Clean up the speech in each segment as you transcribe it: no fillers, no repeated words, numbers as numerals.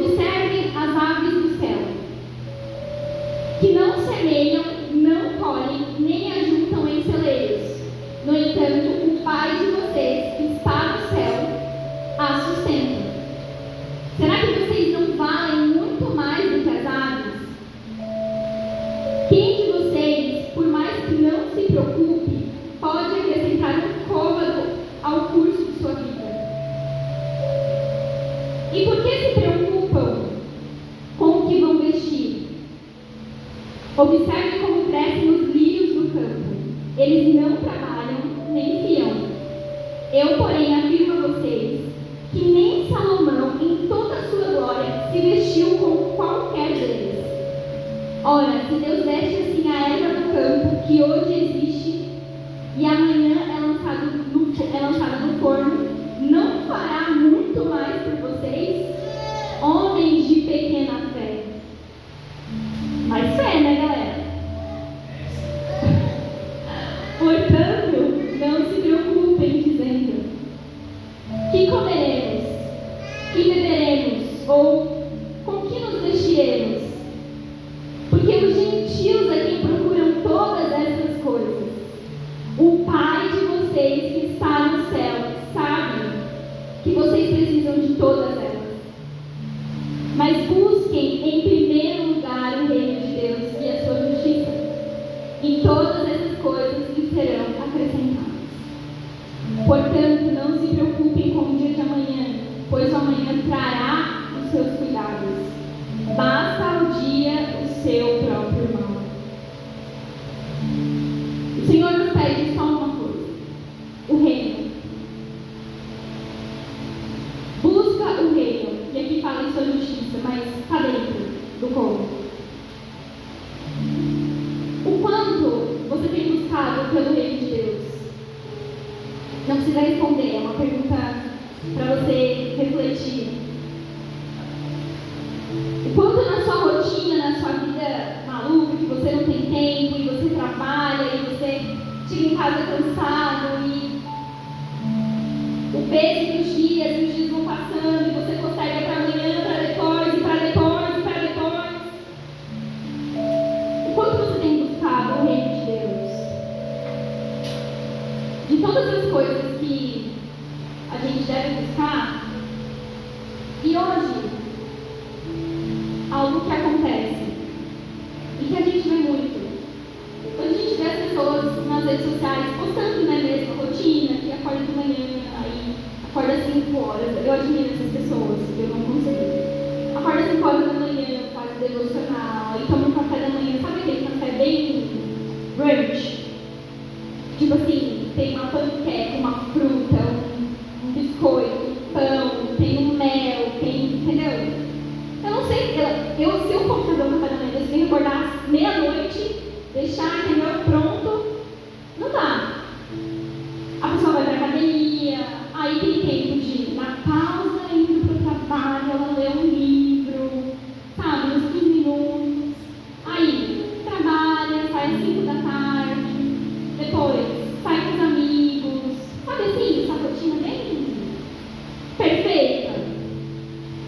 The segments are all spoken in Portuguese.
Observem as aves do céu, que não semeiam, não colhem, nem ajuntam em celeiros. No entanto, o Pai de vocês, que está no céu, as sustenta. Será que vocês não valem muito mais do que as aves? Quem de vocês, por mais que não se preocupe, pode acrescentar um côvado ao curso de sua vida? E por que se preocupam com o que vão vestir? Observe como crescem os lírios do campo. Eles não trabalham nem fiam. Eu, porém, afirmo a vocês que nem Salomão, em toda a sua glória, se vestiu como qualquer deles. Ora, se Deus veste assim a erva do campo, que hoje existe, e amanhã é lançada no forno, não fará muito mais por vocês, homens de pequena fé? Mais fé, né, galera? Portanto, não se preocupem dizendo: que comeremos? Que beberemos? Ou com que nos vestiremos? Porque os gentios é quem procuram todas essas coisas. O Pai de vocês que está no céu sabe que vocês precisam de todas elas. Mas busquem em primeiro lugar o reino de Deus e a sua justiça, e todas essas coisas lhes serão acrescentadas. Portanto, não se preocupem com o dia de amanhã, pois o amanhã trará os seus cuidados. Basta ao dia o seu próprio mal. O Senhor nos pede só uma coisa: o reino. Busca o reino. E aqui fala em sua justiça, mas está dentro do como. O quanto você tem buscado pelo reino de Deus? Não precisa responder, é uma pergunta para você refletir. O quanto na sua rotina, na sua vida maluca, que você não tem tempo, e você trabalha, e você chega em casa cansado, e o peso dos dias, e os dias vão passando, e você posterga para amanhã, para depois, e para depois, e para depois. O quanto você tem buscado o reino de Deus? De todas as coisas que a gente deve buscar, e hoje, algo que acontece, e que a gente vê muito, quando a gente vê as pessoas nas redes sociais postando, né, mesmo a rotina, que acorda de manhã, aí acorda às 5 horas, eu admiro essas pessoas, eu não consigo. Acorda às 5 horas da manhã, faz devocional, e toma um café da manhã, sabe aquele café bem brunch? Tipo assim, tem uma panqueca, uma fruta, um biscoito, um pão, tem um mel, tem, entendeu? Eu não sei, se eu for fazer um café da manhã, eu tenho que acordar meia-noite, deixar, entendeu, pronto, não dá. A pessoa vai para a academia, aí tem tempo de ir na pausa, indo para o trabalho, ela lê um livro, sabe, uns 15 minutos, aí trabalha, sai às 5 da tarde, depois sai com os amigos, sabe assim, essa rotina bem perfeita,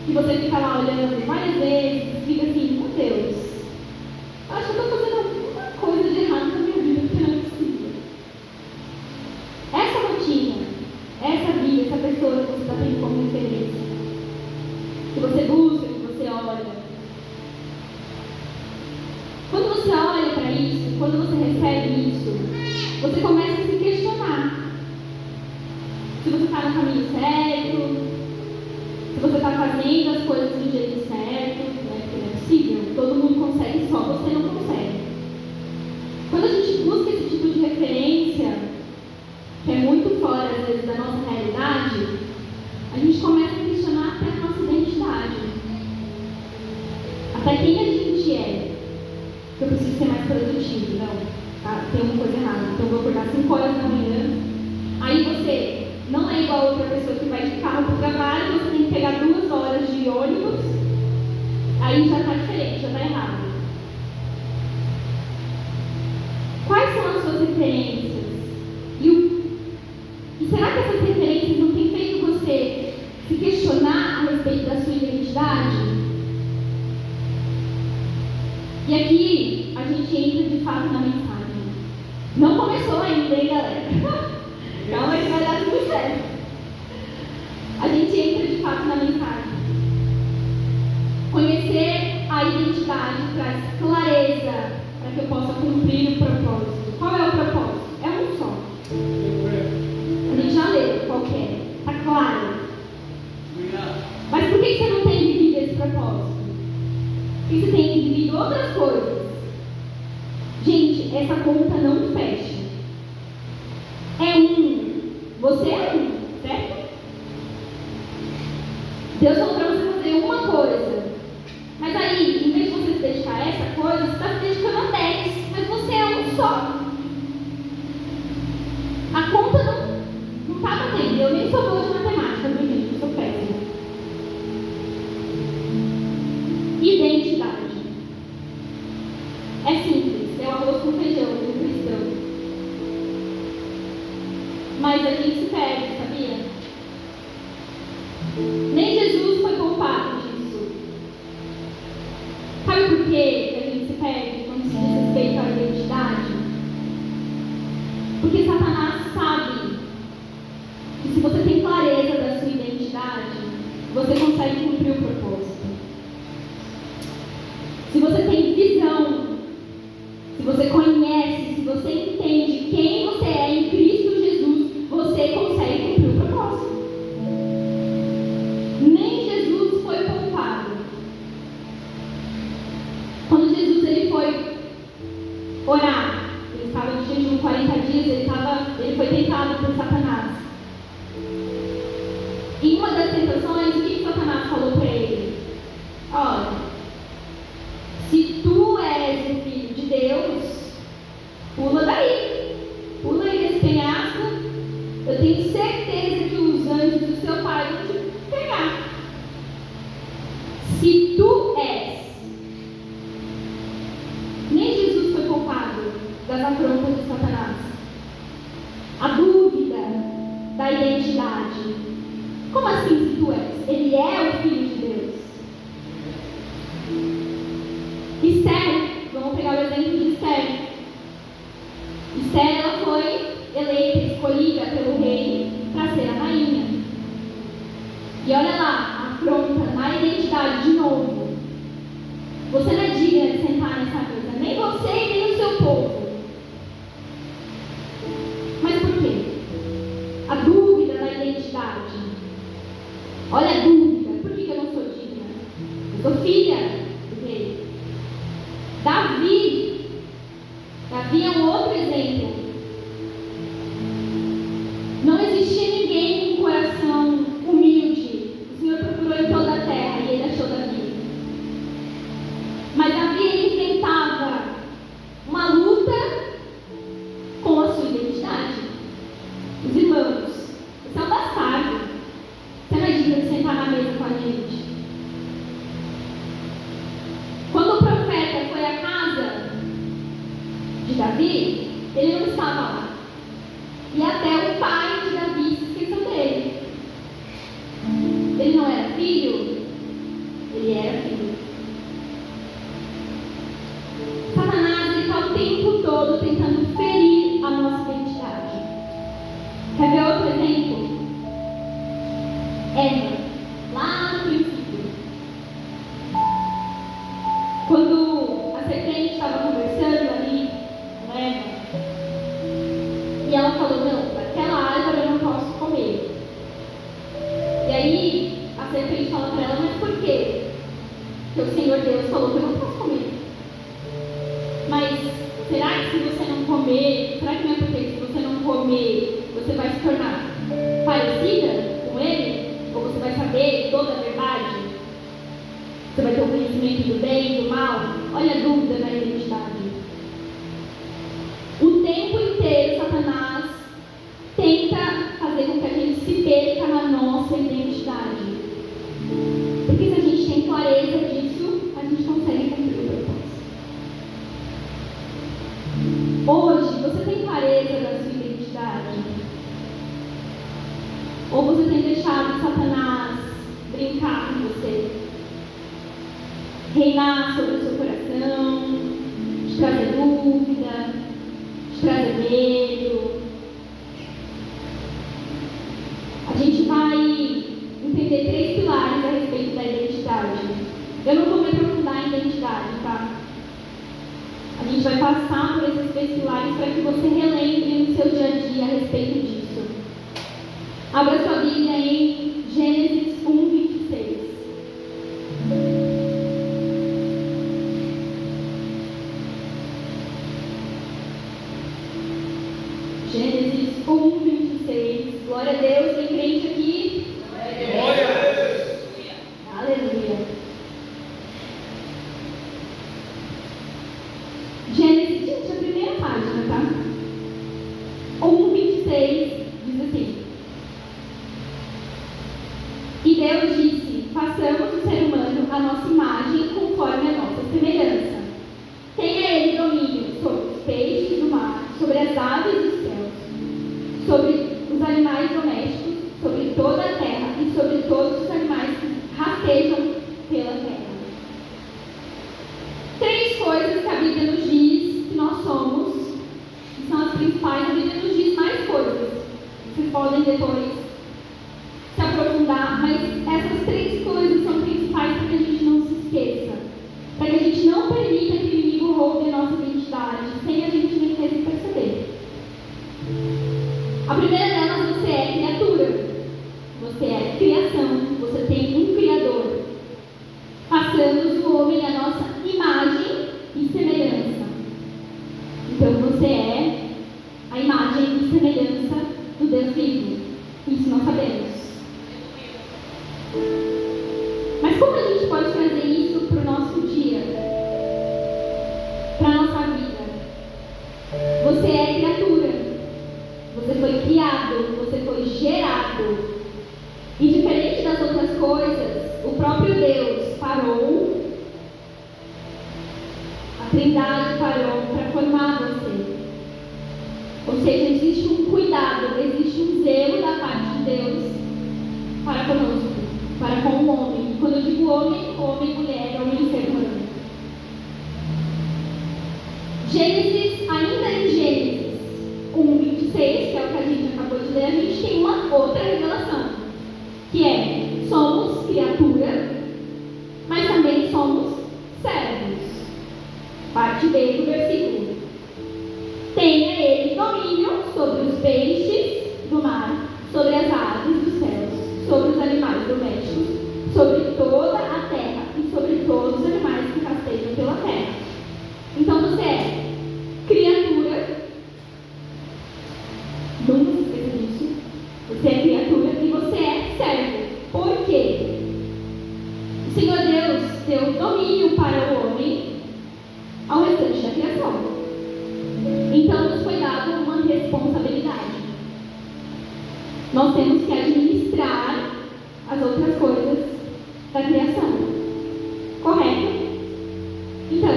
que você fica lá olhando várias vezes, fica assim, meu Deus, eu acho que eu estou fazendo alguma coisa de errado na minha vida, porque não é possível. Essa rotina, essa vida, essa pessoa que você está tendo como referência, que você busca, que você olha, quando você olha para isso, quando você recebe isso, você começa a se questionar se você está no caminho certo, se você está fazendo as coisas do jeito certo, né? Porque não é possível, todo mundo consegue, só você não consegue. Quando a gente busca esse tipo de referência, que é muito fora, às vezes, da nossa realidade, a gente começa a questionar até a nossa identidade, até quem a gente é. Que eu preciso ser mais produtivo, não, tá? Tem uma coisa errada, então eu vou acordar 5 horas da manhã, aí você não é igual a outra pessoa que vai de carro para o trabalho, você tem que pegar 2 horas de ônibus, aí já está diferente, já está errado. Quais são as suas referências? E será que essas referências não têm feito você se questionar a respeito da sua identidade? de fato na mensagem. Não começou ainda, hein, galera? Calma que vai dar tudo certo. A gente entra de fato na mensagem. Conhecer a identidade traz clareza para que eu possa cumprir o propósito. Qual é o propósito? É um só. A gente já leu qual que é. Está claro. Mas por que você não tem vivido esse propósito? Porque você tem vivido outras coisas. Gente, essa conta não fecha. É um. Você é um, certo? Deus falou para você fazer uma coisa. Mas aí, em vez de você se dedicar a essa coisa, você está se dedicando a 10. Mas você é um só. A conta não está batendo. Eu nem sou boa de matemática, viu, gente? Eu sou péssima. Identidade. É simples. É o arroz com feijão do cristão. Mas a gente se perde, sabia? Nem Jesus foi poupado disso. Sabe por que a gente se perde quando se diz respeito à identidade? Porque Satanás sabe que se você tem clareza da sua identidade, você consegue cumprir o propósito. Se você tem visão, se você conhece, se você entende quem você é em Cristo Jesus, você consegue cumprir o propósito. Nem Jesus foi poupado. Quando Jesus ele foi orar, ele estava de jejum 40 dias, ele foi tentado por Satanás. Em uma das tentações, o que Satanás falou para ele? Olha, se tu és o filho de Deus, pula daí. Pula aí desse penhasco. Eu tenho certeza que os anjos do seu pai vão te pegar. Se tu és. Nem Jesus foi poupado das afrontas de Satanás. A dúvida da identidade. Como assim se tu és? Ele é o Filho de Deus. Esther, vamos pegar o exemplo de Esther. Esther, ela foi eleita, escolhida pelo rei para ser a rainha. E olha lá, afronta na identidade de novo. Você não é digna de sentar nessa mesa, nem você e nem o seu povo. Mas por quê? A dúvida da identidade. Olha a dúvida. Por que eu não sou digna? Eu sou filha do rei. Davi é um outro exemplo. Não existia ninguém com coração humilde. O Senhor procurou em toda a terra e ele achou Davi. Mas Davi ele enfrentava uma luta com a sua identidade. Os irmãos, você é um bastardo. Você não é digno de sentar na mesa com a gente. Quando o profeta foi à casa de Davi, ele não estava lá. E até o pai de Davi se esqueceu dele. Ele não era filho? Ele era filho. Satanás está o tempo todo tentando ferir a nossa identidade. Quer ver outro exemplo? Eva, lá no princípio. Quando a serpente estava conversando ali com Eva, e ela falou, não, daquela árvore eu não posso comer. E aí a serpente fala para ela, mas por quê? Porque o Senhor Deus falou que eu não posso comer. Mas será que se você não comer, será que não é porque se você não comer, você vai se tornar parecida com ele? Ou você vai saber toda a verdade? Você vai ter o conhecimento do bem e do mal? Olha a dúvida na identidade. O tempo inteiro Satanás tenta fazer com que a gente se perca na nossa identidade. Porque se a gente tem clareza disso, a gente consegue cumprir o propósito. Hoje, você tem clareza da sua identidade? Ou você tem deixado Satanás brincar com você? Reinar sobre o seu coração, te trazer dúvidas? cabelo. A gente vai entender 3 pilares a respeito da identidade. Eu não vou me aprofundar em identidade, tá? A gente vai passar por esses 3 pilares para que você relembre no seu dia a dia a respeito disso. Abra sua Bíblia em Gênesis 1:26. Gênesis 1:26. Glória a Deus, tem crente aqui? Glória a Deus. Aleluia. Gênesis, gente, a primeira página, tá? 1:26 diz assim: E Deus disse: façamos o ser humano à nossa imagem, conforme a nossa semelhança. Tenha ele domínio sobre os peixes do mar, sobre as aves dos céus, sobre os animais domésticos, sobre toda a terra e sobre todos os animais que rastejam pela terra. 3 coisas que a Bíblia nos diz que nós somos, que são as principais. A Bíblia nos diz mais coisas. Vocês podem depois se aprofundar, mas essas 3 coisas são principais para que a gente não se esqueça, para que a gente não permita que o inimigo roube a nossa identidade, sem a gente nem mesmo perceber. A primeira delas, você é criatura, você é criação, você tem um Criador. Façamos o homem a nossa imagem e semelhança. Então você é a imagem e semelhança do Deus vivo. Isso nós sabemos. Mas como a gente pode trazer isso para o nosso dia? Para a nossa vida? Você é criatura. Você foi criado. Você foi gerado. E diferente das outras coisas, o próprio Deus parou, a Trindade parou para formar você. Ou seja, existe um cuidado, existe um zelo da parte de Deus para conosco, para com o homem. E quando eu digo homem, homem, mulher, homem e ser humano. Gênesis, ainda em Gênesis 1:26, que é o que a gente acabou de ler, a gente tem uma outra revelação, que é: somos criatura, mas também somos servos. Parte B do versículo: tenha ele domínio sobre os peixes do mar, sobre as aves dos céus, sobre os animais domésticos, sobre toda a terra e sobre todos os animais que rastejam pela terra. Então você é criatura, nunca se esqueça disso. Você é criatura e você é servo. Por quê? O Senhor Deus deu domínio para o homem ao restante da criação. Então nos foi dada uma responsabilidade. Nós temos que administrar as outras coisas da criação. Correto? Então,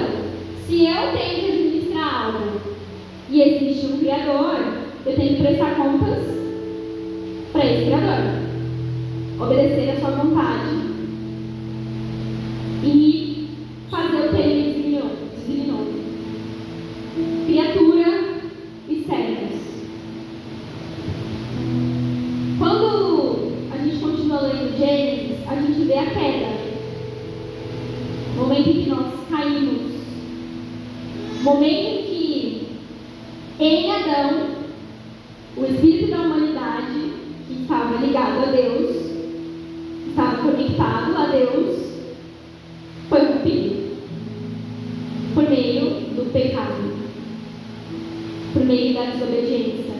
se eu tenho que administrar algo e existe um Criador, eu tenho que prestar contas para esse Criador. Obedecer a sua vontade e fazer o que ele designou. Criatura e servos. Quando a gente continua lendo Gênesis, a gente vê a queda. O momento em que nós caímos. O momento em que, em Adão, o espírito da humanidade, que estava ligado a Deus, estava conectado a Deus, foi rompido por meio do pecado, por meio da desobediência.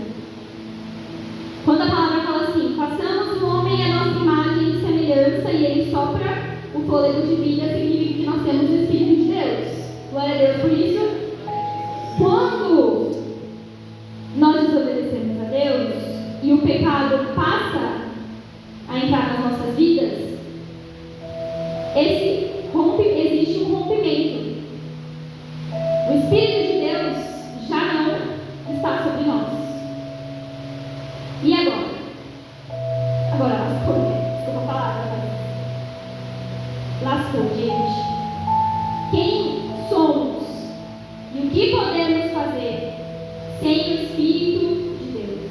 Quando a palavra fala assim: façamos o homem à nossa imagem e semelhança, e ele sopra o fôlego de vida, significa que nós temos o Espírito de Deus. Glória a Deus por isso. Quando nós desobedecemos a Deus e o pecado passa a entrar nas nossas vidas, existe um rompimento. O Espírito de Deus já não está sobre nós. E agora? Agora lascou, né? Desculpa a palavra, mas lascou, gente. Quem somos e o que podemos fazer sem o Espírito de Deus.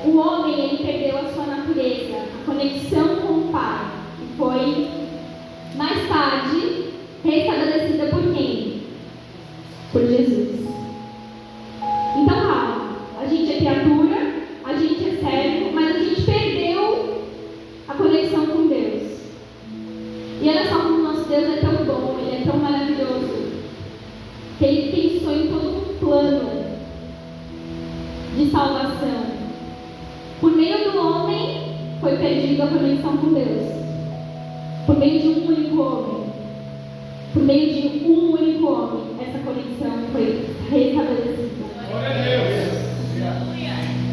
O homem, ele perdeu a sua natureza, a conexão com o Pai, e foi, mais tarde, restabelecida por quem? Por Jesus. Então, a gente é criatura, a gente é servo, mas a gente perdeu a conexão com Deus. E olha só como o nosso Deus é tão bom, Ele é tão maravilhoso, que Ele pensou em todo um plano de salvação. Por meio do homem, foi perdida a conexão com Deus. Por meio de um único homem. Por meio de um único homem, essa conexão foi restabelecida. Glória a Deus.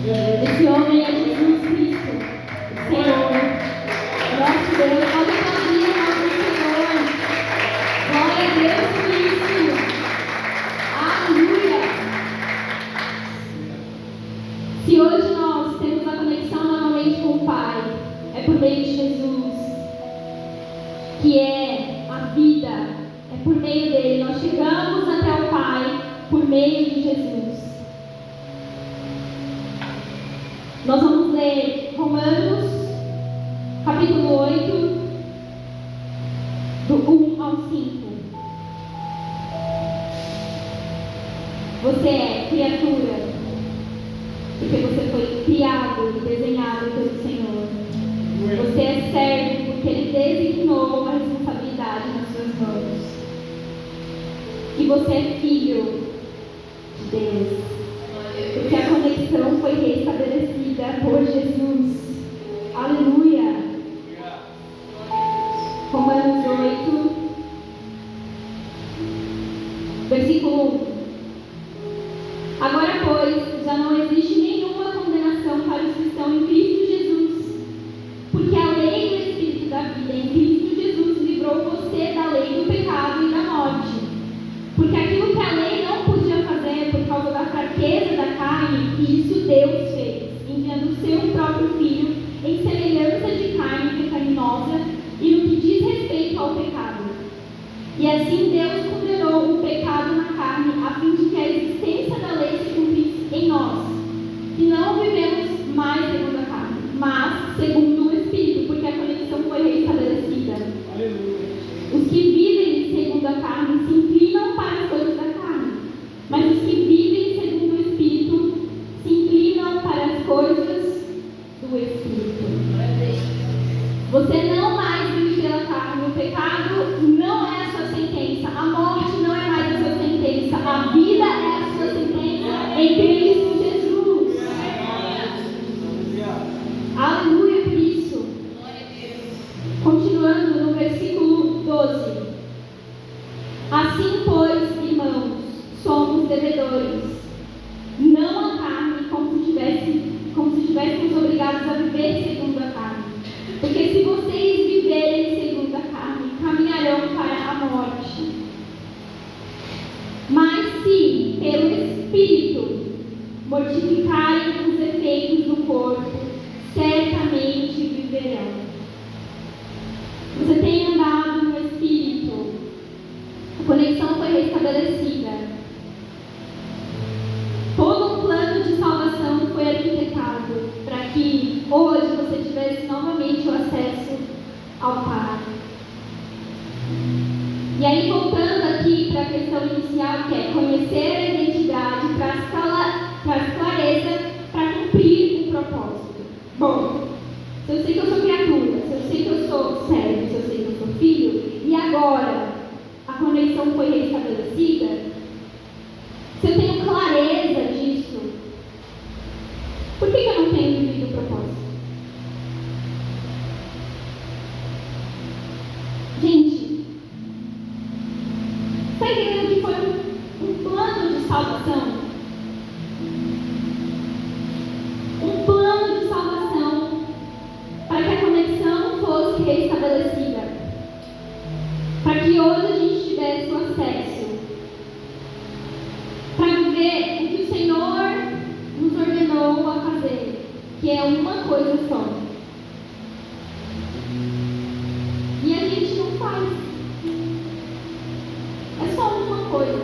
Esse homem é Jesus Cristo, o Senhor, nosso Deus. Pode aplaudir o nosso Senhor. Glória a Deus por isso. Aleluia. Se hoje nós temos a conexão novamente com o Pai, é por meio de Jesus, que é a vida, é por meio dele. Nós chegamos até o Pai por meio de Jesus. Nós vamos ler Romanos, capítulo 8, do 1 ao 5. Você é criatura, porque você foi criado e desenhado pelo Senhor. Você é servo, porque Ele designou uma responsabilidade nas suas mãos. E você é filho de Deus, porque a conexão foi restabelecida por Jesus. Aleluia. Romanos 8, versículo 1. Agora, pois, já não existe nenhuma condenação para os que estão em Cristo Jesus, porque a lei do Espírito da vida em Cristo Jesus livrou você da lei do pecado e da morte. Porque aquilo que a lei não podia fazer por causa da fraqueza da carne, isso Deus fez, enviando o seu próprio Filho em semelhança de carne pecaminosa e no que diz respeito ao pecado. E assim Deus condenou o pecado na carne, a fim de que a existência da lei se cumprisse em nós, que não vivemos mais segundo a carne, mas segundo o Espírito, porque a conexão foi restabelecida. Aleluia. Os que vivem segundo a carne se inclinam para as coisas da carne, mas os que vivem segundo o Espírito se inclinam para as coisas do Espírito. Você não mais vive pela carne, o pecado não é a sua sentença, a morte não é mais a sua sentença, a vida é a sua sentença em Cristo Jesus. Aleluia por isso. Continuando no versículo 12. Assim, pois, irmãos, somos devedores, não a carne, como se estivéssemos obrigados a viver segundo a carne. Porque se vocês viverem segundo a carne, caminharão para a morte. Mas se, pelo Espírito, mortificarem os efeitos do corpo, certamente viverão. Você tem andado no Espírito. A conexão foi restabelecida. Todo um plano de salvação foi arquitetado para que hoje você tivesse novamente o acesso ao Pai. E aí, voltando aqui para a questão inicial, que é conhecer a identidade, traz clareza para cumprir o propósito. Bom, se eu sei que eu sou criatura, se eu sei que eu sou servo, se eu sei que eu sou filho, e agora a conexão foi restabelecida, se eu tenho clareza disso, por que eu não tenho vivido o propósito? Gente, está entendendo que foi um plano de salvação? Um plano de salvação para que a conexão fosse restabelecida, para que hoje a gente tivesse o acesso, para viver o que o Senhor nos ordenou a fazer, que é uma coisa só. E a gente não faz. É só uma coisa.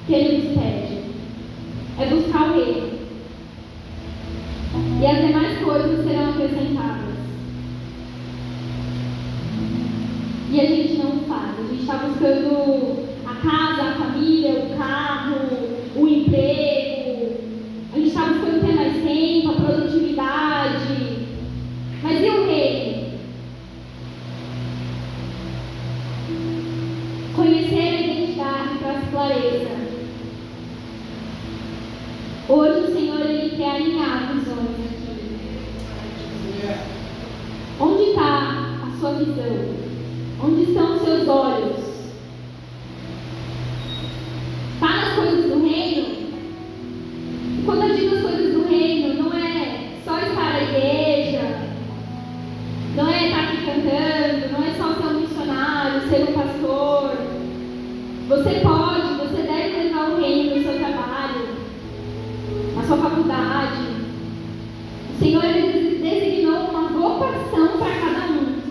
que Ele nos pede. É buscar o Reino. E as demais coisas serão acrescentadas. E a gente não faz. A gente está buscando a casa, a família, o carro, o emprego. A gente está buscando ter mais tempo, a produtividade. Mas e o Reino? Conhecer a identidade traz clareza. Hoje o Senhor Ele quer alinhar visões aqui. Onde está a sua visão? Onde estão os seus olhos? Está nas coisas do reino? E quando eu digo as coisas do reino, não é só estar na igreja, não é estar aqui cantando, não é só ser um missionário, ser um pastor. Você pode, você deve levar o reino no seu trabalho, na sua faculdade. O Senhor Ele designou uma vocação para cada um.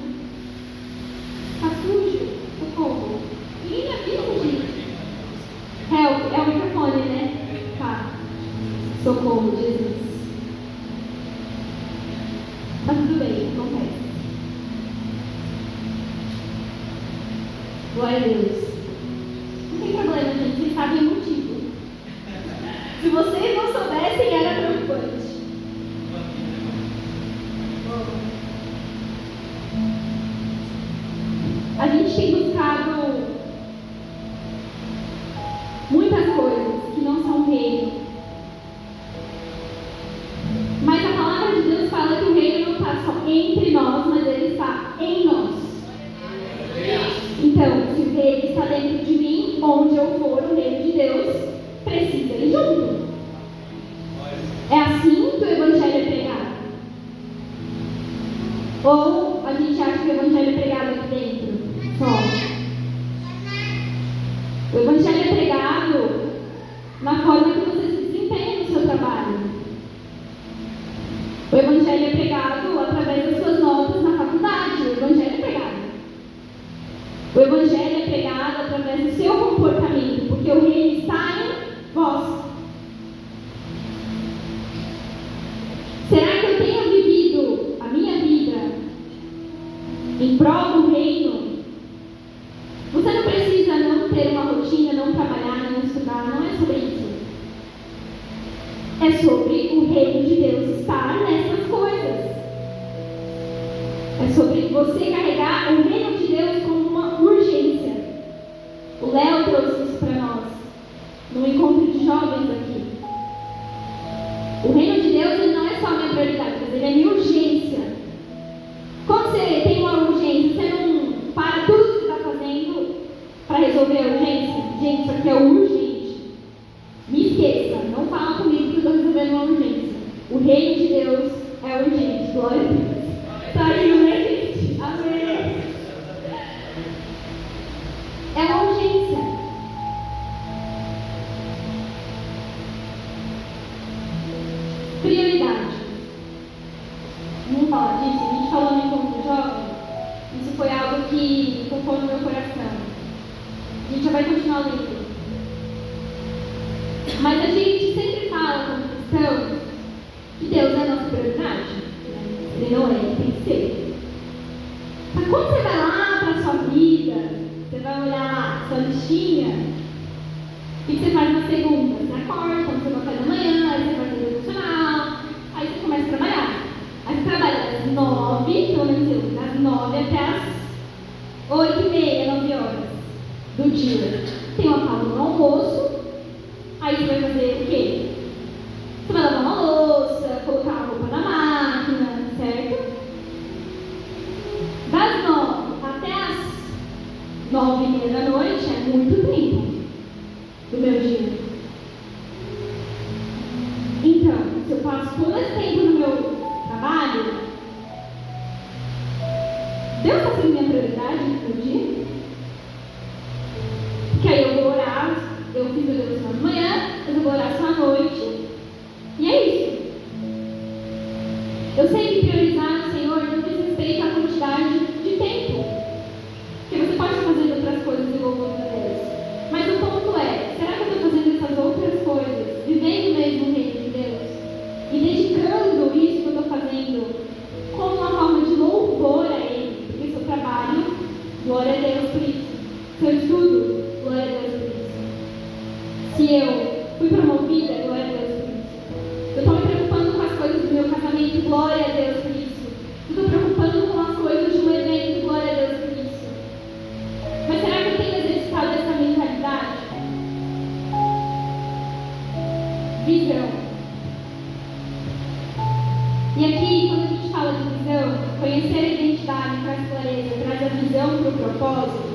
Está sujo? Socorro. Ninguém me avisa, gente. Help, é o microfone, né? Tá. Socorro, Jesus. Tá tudo bem, acontece. Glória a Deus. Não tem problema, gente. Vocês sabem o motivo. Se vocês não soubessem, era preocupante. A gente tem buscado muitas coisas que não são reino. Mas a palavra de Deus fala que o reino não está só entre nós, mas ele está em nós. Então, se o reino está dentro de mim, onde eu for, o reino de Deus precisa ir junto. É assim que o Evangelho é pregado. Ou a gente acha que o Evangelho é pregado aqui dentro? Só. O Evangelho é pregado na forma que você se desempenha no seu trabalho. O Evangelho é pregado através das suas notas na faculdade. O Evangelho é pregado. O Evangelho é pregado através do seu comportamento, porque o reino está em vós. Será que eu tenho vivido a minha vida em prol do reino? Você não precisa não ter uma rotina, não trabalhar, não estudar, não é sobre isso. É sobre o reino de Deus estar nessas coisas. É sobre você carregar o reino de Deus como uma urgência. O Léo trouxe isso para nós no encontro de jovens aqui. O reino de Deus ele não é só minha prioridade, mas ele é minha urgência. Quando você tem uma urgência, você não para tudo que você está fazendo para resolver a urgência. Gente, isso aqui é urgente. Me esqueça, não fala comigo que eu estou resolvendo uma urgência. O reino de Deus é urgente. Glória a Deus. Saiu, né, gente? Amém. É uma urgência. Prioridade. Vamos falar disso? A gente falou no encontro jovem. Isso foi algo que tocou no meu coração. A gente já vai continuar lendo. Mas a gente sempre fala como cristão que Deus é a nossa prioridade. Ele não é, ele tem que ser. Mas quando você vai lá para a sua vida, você vai olhar lá sua listinha, o que você faz na segunda? Você acorda, toma seu café da manhã, aí você vai fazer devocional, aí você começa a trabalhar. Aí você trabalha das 9, pelo menos eu, das 9 até as 8h30, 9 horas do dia. Tem uma pausa no almoço, aí você vai fazer o quê? Você vai lavar uma louça, colocar a roupa na máquina, certo? Das 9 até as 9h30 da noite é muito tempo do meu dia. Então, se eu passo todo esse tempo no meu trabalho, Deus está sendo minha prioridade no meu dia? Porque aí eu vou orar, eu fiz o devocional de manhã, mas eu vou orar só à noite, e é isso. Eu sei que priorizar o Senhor não diz respeito à quantidade de tempo, porque você pode estar fazendo outras coisas em louvor a Deus, mas o ponto é, será que eu estou fazendo fui promovida, glória a Deus por isso. Eu estou me preocupando com as coisas do meu casamento, glória a Deus por isso. Eu estou preocupando com as coisas de um evento, glória a Deus por isso. Mas será que eu tenho exercitado essa mentalidade? Visão. E aqui, quando a gente fala de visão, conhecer a identidade traz clareza, traz a visão para o propósito.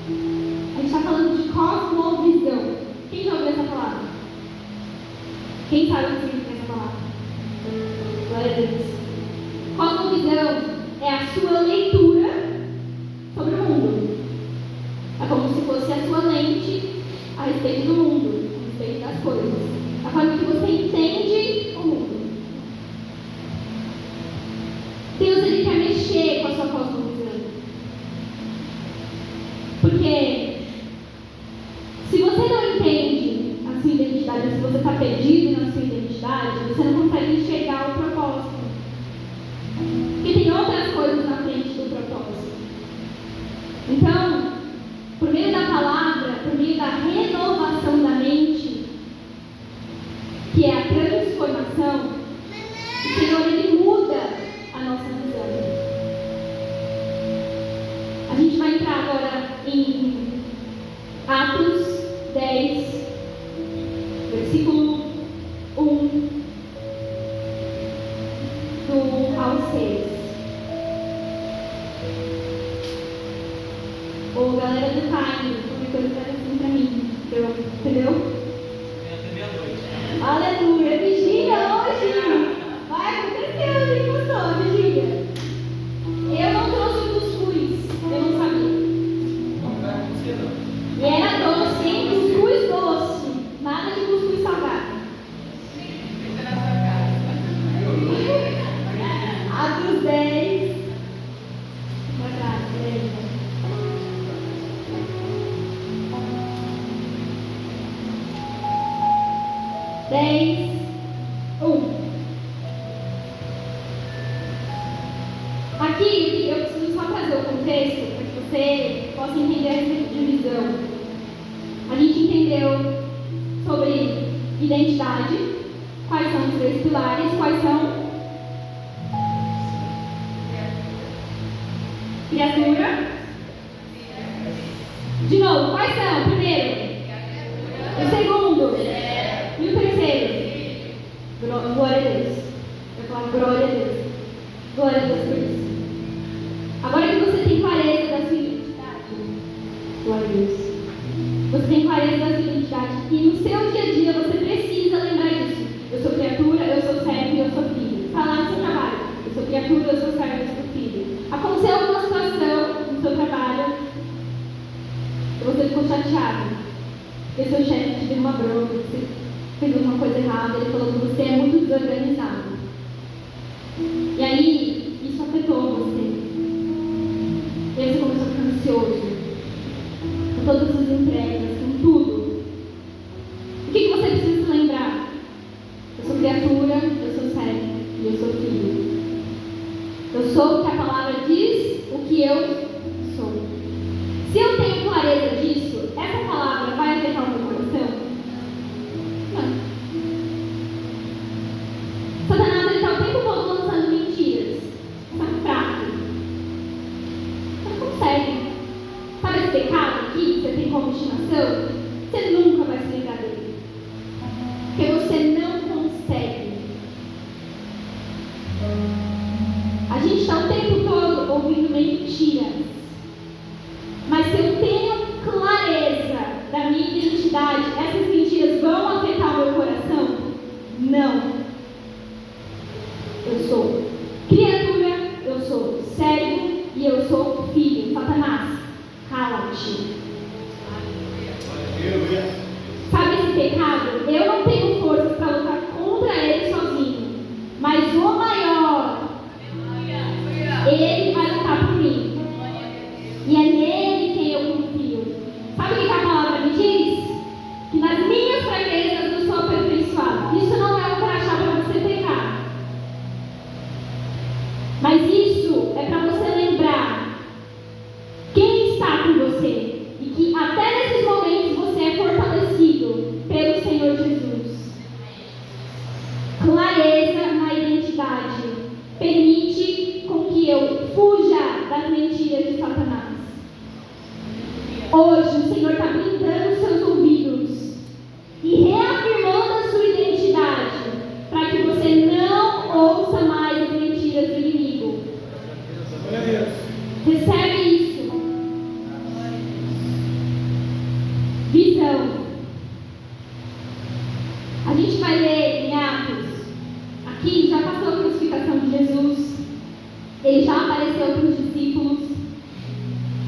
A gente está falando de cosmovisão. Quem já ouviu essa palavra? Quem sabe o que significa essa palavra? Glória a Deus. Cosmovisão é a sua leitura sobre o mundo. É como se fosse a sua lente a respeito do mundo, a respeito das coisas. A forma que você entende o mundo. Deus, ele quer mexer com a sua cosmovisão. Porque se você não entende a sua identidade, se você está perdido na sua identidade, você não consegue enxergar o propósito. Porque tem outras coisas na frente do propósito. Então, por meio da palavra, por meio da renovação da mente, que é a transformação, o Senhor, ele muda a nossa visão. A gente vai entrar agora em Atos 10, versículo 1, do 1 ao 6. Ô, galera do time, qualquer coisa faz assim pra mim, entendeu? Aleluia, vigília hoje! Vai acontecer, hein, pastor? Vigília. Eu não trouxe o cuscuz, eu não sabia. Não vai acontecer, não. E era doce, hein? Cuscuz doce. Nada de cuscuz salgado. Atos 10. Pra trás, peraí. 10, 1. Aqui eu preciso só trazer o contexto para que você possa entender essa divisão. A gente entendeu sobre identidade, quais são os 3 pilares, quais são? Criatura. De novo, quais são? Primeiro. O segundo. E o terceiro? Glória a Deus. Eu vou falar glória a Deus. Glória a Deus por isso. Agora que você tem clareza da sua identidade, glória a Deus. Você tem clareza da sua identidade e no seu dia a dia você precisa lembrar disso. Eu sou criatura, eu sou servo e eu sou filho. Falar no seu trabalho. Eu sou criatura, eu sou servo e eu sou filho. Aconteceu alguma situação no seu trabalho e você ficou chateado. Porque seu chefe te deu uma bronca, você fez alguma coisa errada, ele falou que você é muito desorganizado. E aí, isso afetou você. E aí você começou a ficar ansioso. Com todas as entregas, com tudo. O que você precisa se lembrar? Eu sou criatura, eu sou servo e eu sou filho. Eu sou o que a palavra diz, o que eu sou. Se eu tenho clareza disso, essa palavra vai afetar o meu coração? Não. Satanás está o tempo todo lançando mentiras. Está fraco. Você não consegue. Sabe esse pecado aqui que você tem como estimação? Você nunca vai se lembrar dele. Porque você não consegue. A gente está o tempo todo ouvindo mentiras. Mas se eu tenho clareza da minha identidade, essas mentiras vão afetar o meu coração? Não. Eu sou criatura, eu sou servo e eu sou filho. Satanás, cala-te. Sabe esse pecado? Eu não tenho forças para lutar contra ele sozinho. Mas o maior, ele vai lutar por mim. E é nele quem eu confio. Sabe o que a palavra me diz? Que nas minhas fraquezas eu sou aperfeiçoado. Isso não é um crachá para você pecar. Mas isso é para você lembrar quem está com você. A gente vai ler em Atos, aqui já passou a crucificação de Jesus, ele já apareceu para os discípulos,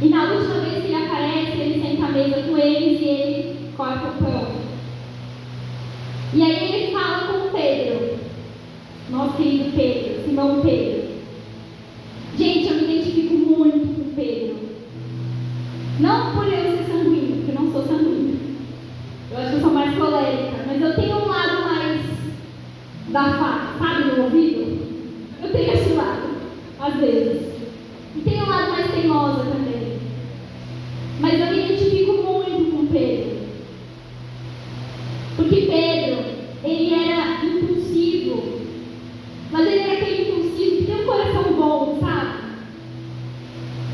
e na última vez que ele aparece, ele senta à mesa com eles e ele corta o pão. E aí ele fala com Pedro, nosso querido Pedro, Simão Pedro. Gente, eu me identifico muito com Pedro. Não por eu ser sanguíneo, porque eu não sou sanguíneo. Eu acho que eu sou mais colérica, mas eu tenho um lado mais da faca, sabe, no ouvido? Eu tenho esse lado, às vezes. E tenho um lado mais teimosa também. Mas eu me identifico muito com Pedro. Porque Pedro, ele era impulsivo. Mas ele era aquele impulsivo que tem um coração bom, sabe?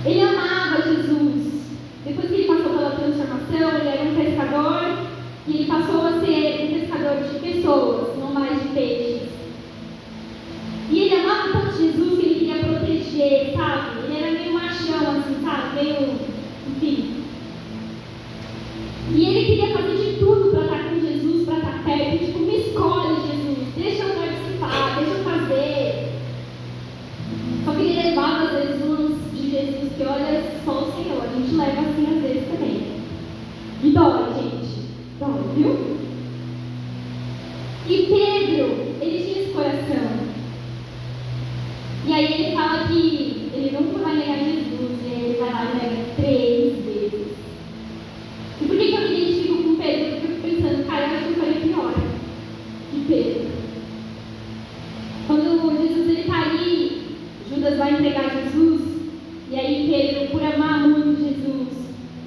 Ele amava Jesus. Depois que ele passou pela transformação, ele era um pescador. E ele passou a ser um pescador de pessoas, não mais de peixes. E ele amava tanto Jesus que ele queria proteger, sabe? Ele era meio machão, assim, sabe? Meio, enfim. E ele queria fazer de tudo para estar com Jesus, para estar perto. Tipo, me escolhe, Jesus. Deixa eu participar, deixa eu fazer. Só que ele levava, às vezes, uns de Jesus que, olha, só o Senhor. A gente leva assim, às vezes, também. E dói, gente. Dói, viu? E Pedro, ele tinha esse coração. E aí ele fala que ele nunca vai negar Jesus, e ele vai lá e nega 3 vezes. E por que eu me identifico com Pedro? Porque eu fico pensando, cara, eu acho que eu faria pior que Pedro. Quando Jesus ele tá ali, Judas vai entregar Jesus, e aí Pedro, por amar muito Jesus,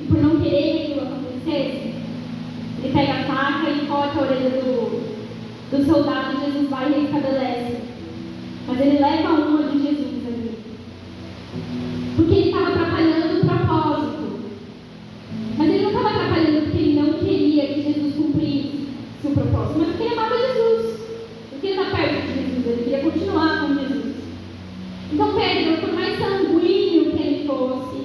e por não querer que aquilo acontecesse, ele pega a faca e corta a orelha do soldado, e Jesus vai e restabelece. Mas ele leva uma de Jesus ali. Porque ele estava atrapalhando o propósito. Mas ele não estava atrapalhando porque ele não queria que Jesus cumprisse seu propósito, mas porque ele amava Jesus. Porque ele está perto de Jesus, ele queria continuar com Jesus. Então Pedro, por mais sanguíneo que ele fosse,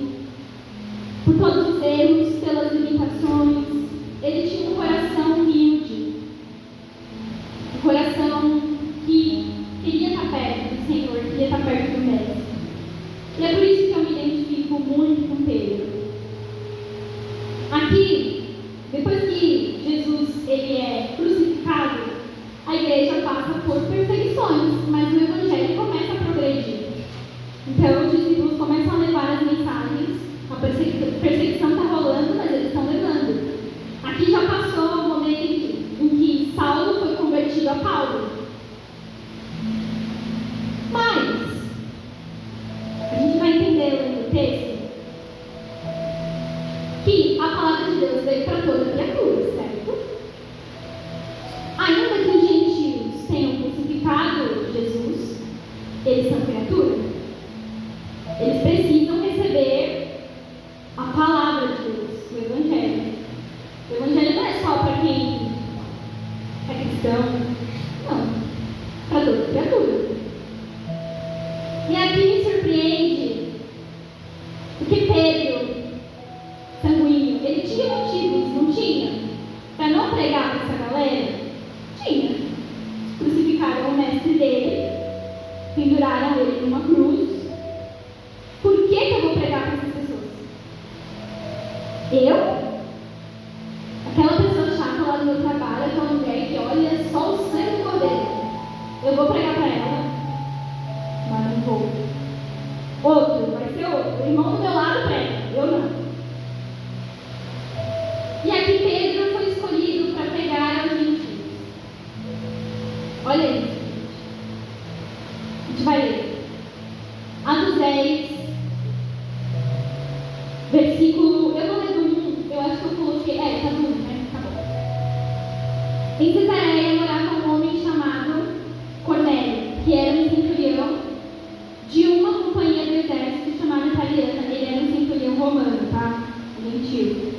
por todos os erros, pelas limitações, ele tinha um coração humilde. Um coração que queria estar perto do Senhor, queria estar perto do Mestre. E é por isso que eu me identifico muito com Pedro. Aqui, depois que Jesus ele é crucificado, a igreja passa por perseguições, mas o evangelho começa a progredir. Então os discípulos começam a levar as mensagens, a perseguição está rolando, mas eles estão levando. Aqui já passou o momento em que Saulo foi convertido a Paulo. Mas a gente vai entender lendo o texto que a palavra de Deus veio para toda criatura, certo? Ainda que os gentios tenham crucificado Jesus, eles são criatura. Eles precisam receber a palavra de Deus, o Evangelho. O Evangelho não é só para quem é cristão, não, para toda criatura. E aqui me surpreende, porque Pedro, sanguíneo, ele tinha motivos, não tinha? Para não pregar para essa galera? Tinha. Crucificaram o mestre dele, penduraram ele numa cruz. Por que eu vou pregar para essas pessoas? Eu? Aquela pessoa chata lá do meu trabalho, aquela mulher que olha só o sangue do governo. Eu vou pregar para ela? Mas não vou. Outro, vai ser outro. O irmão do meu lado prega, eu não. E aqui Pedro foi escolhido para pregar aos gentios. Olha isso. A gente vai ler. Atos 10, versículo. Eu vou ler do 1, eu acho que eu coloquei. Tá do 1, né? Tá bom. Em Cesareia morava um homem chamado Cornélio, que era um centurião de uma companhia do exército chamada italiana. Ele era um centurião romano, tá? Gentil.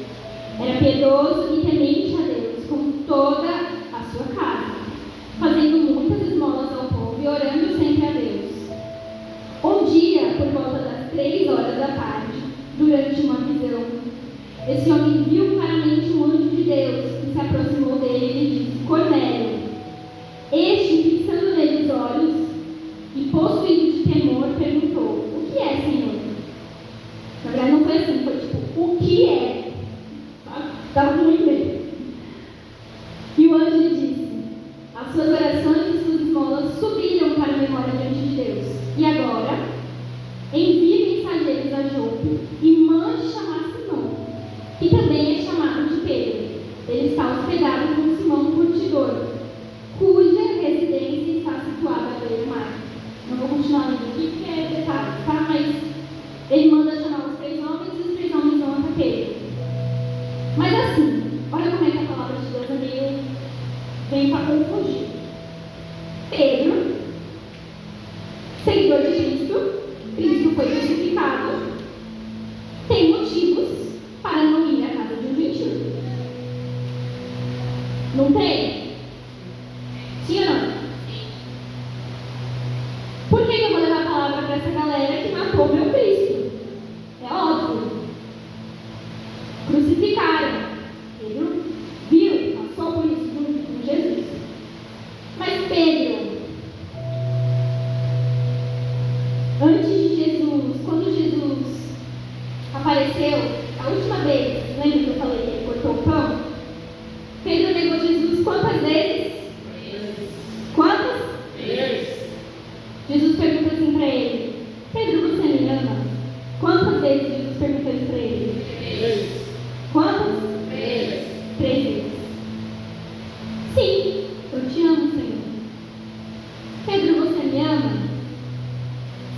Era piedoso e temente a Deus com toda a sua casa, fazendo muitas esmolas ao povo e orando sempre a Deus. suas orações e suas esmolas subiram para a memória diante de Deus. E agora, envie mensageiros a Jope e mande chamar Simão, que também é chamado de Pedro. Ele está hospedado com Simão Curtidor, cuja residência está situada à beira-mar. Não vou continuar lendo aqui porque é detalhe, tá? Mas ele manda chamar os 3 homens e os 3 homens vão até Pedro. Mas assim, olha como é que a palavra de Deus é meio vem para confundir. Pedro, seguidor de Cristo, Cristo foi crucificado, tem motivos para não ir à casa de um gentil. Não tem? Sim ou não? Por que eu vou levar a palavra para essa galera que matou meu Cristo? É óbvio. Crucificaram. Pedro viu, passou por isso com Jesus. Mas Pedro, antes de Jesus, quando Jesus apareceu, a última vez, lembra que eu falei que ele cortou o pão? Pedro negou Jesus quantas vezes? Quantas? Jesus pergunta assim para ele: Pedro, você me ama? Quantas vezes Jesus perguntou isso para ele? Quantas? 3 vezes. Sim, eu te amo, Senhor. Pedro, você me ama?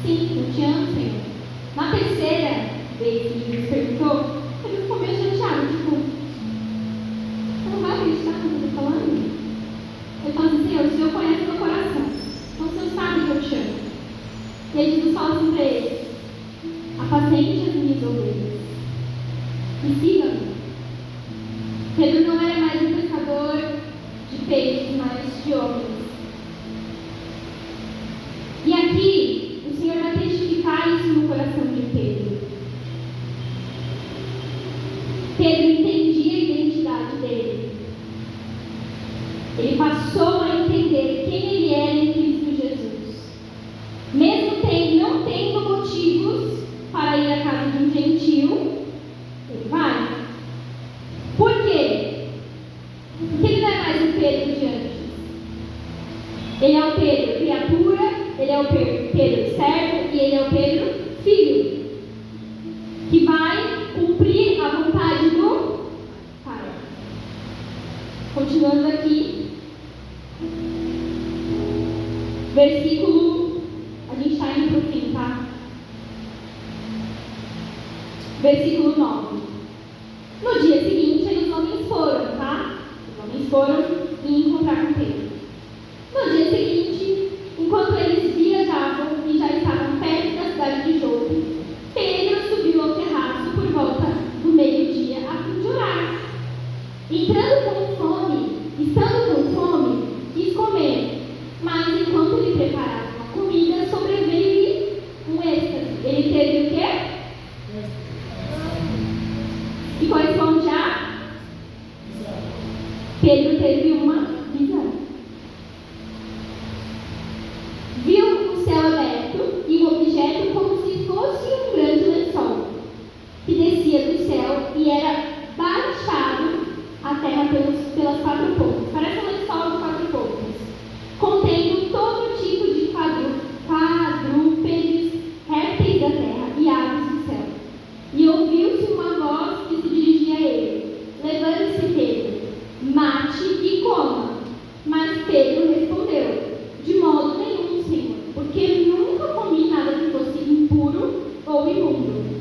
Sim, eu te amo, Senhor. Na terceira vez que Jesus perguntou, Pedro ficou meio chateado, tipo, você não vai acreditar no que eu estou falando? Ele falou assim: Senhor, o Senhor conhece meu coração, então o Senhor sabe que eu te amo. E aí Jesus fala assim para ele: apacente as minhas ovelhas e siga-me. Pedro não era mais um pescador de peixes, mas de homens. E aqui o Senhor vai testificar isso no coração de Pedro. Pedro entendia a identidade dele. Ele passou a entender quem ele era em Cristo Jesus. Mesmo não tendo motivos para ir à casa de um gentil, ele vai. Por quê? Porque ele não é mais o Pedro de antes. Ele é o Pedro criatura, ele é o Pedro servo e ele é o Pedro filho, que vai cumprir a vontade do Pai. Continuando aqui, versículo, a gente está indo para o fim, tá? Versículo 9. No dia seguinte, os homens foram, tá? Os homens foram encontrar com Pedro. No dia seguinte, enquanto eles viajavam e já estavam perto da cidade de Jope, Pedro subiu ao terraço por volta do meio-dia a fim de orar. Estando com fome, quis comer, mas enquanto ele preparava a comida, sobreveio-lhe um êxtase. Ele teve o quê? E corresponde a? Pedro teve uma visão. Viu o céu aberto e um objeto como se fosse um grande lençol, que descia do céu e era baixado à terra pelas 4 pontas. Parece um lençol de 4 pontas, contendo todo tipo de quadrúpedes, répteis da terra e aves do céu. E ouviu-se uma voz que se dirigia a ele: levante-se, Pedro, mate e coma. Mas Pedro respondeu: de modo nenhum, Senhor, porque nunca comi nada que fosse impuro ou imundo.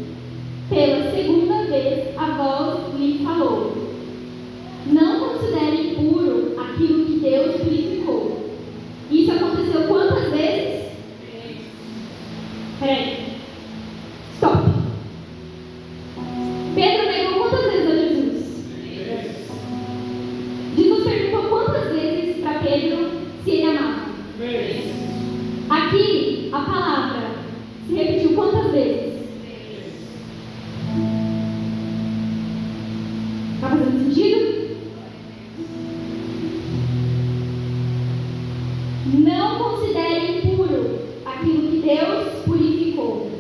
Pela segunda vez a voz lhe falou: não considere impuro aquilo que Deus purificou. Isso aconteceu quantas vezes? Peraí. Stop. Pedro negou quantas vezes a Jesus? Jesus perguntou quantas vezes para Pedro se ele amava. Aqui, a palavra se repetiu quantas vezes? Está fazendo sentido? Não considere impuro aquilo que Deus purificou.